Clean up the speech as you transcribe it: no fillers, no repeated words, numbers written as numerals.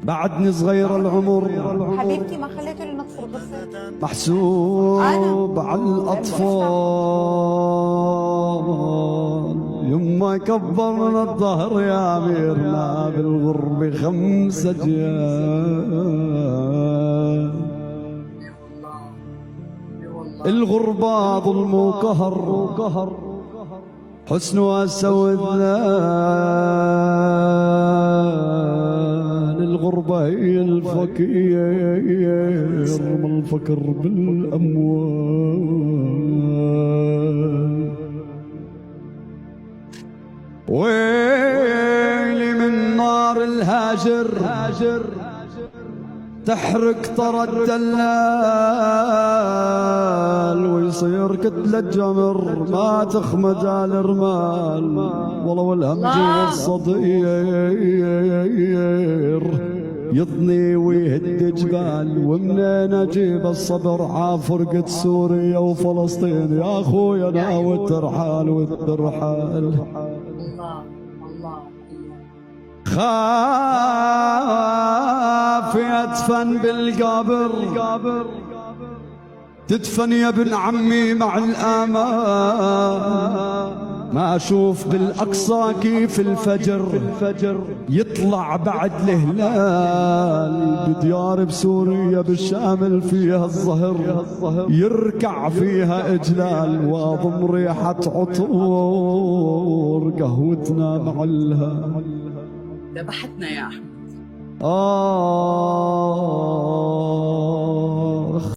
بعدني صغير العمر حبيبتي ما خليته لنا الغصة. محسوب على الأطفال، يما كبرنا الظهر يا أميرنا بالغرب 5 أجيال. الغربة ظلم وقهر حسنها سودان، الغربة هي الفقير من الفقر بالأموال. ويلي من نار الهاجر تحرق طرى الدلال، ويصير كتلة جمر ما تخمد على الرمال. والله والهمج والصدير يضني ويهد جبال، ومنين اجيب الصبر عافرقة سوريا وفلسطين يا اخويا ناوي الترحال والترحال. خاف يدفن بالقبر، تدفن يا ابن عمي مع الآمان. ما اشوف بالاقصى كيف الفجر يطلع بعد الهلال، بديار بسوريا بالشامل فيها الظهر يركع فيها اجلال، واضم ريحة عطور قهوتنا مع الهال. ذبحتنا يا احمد.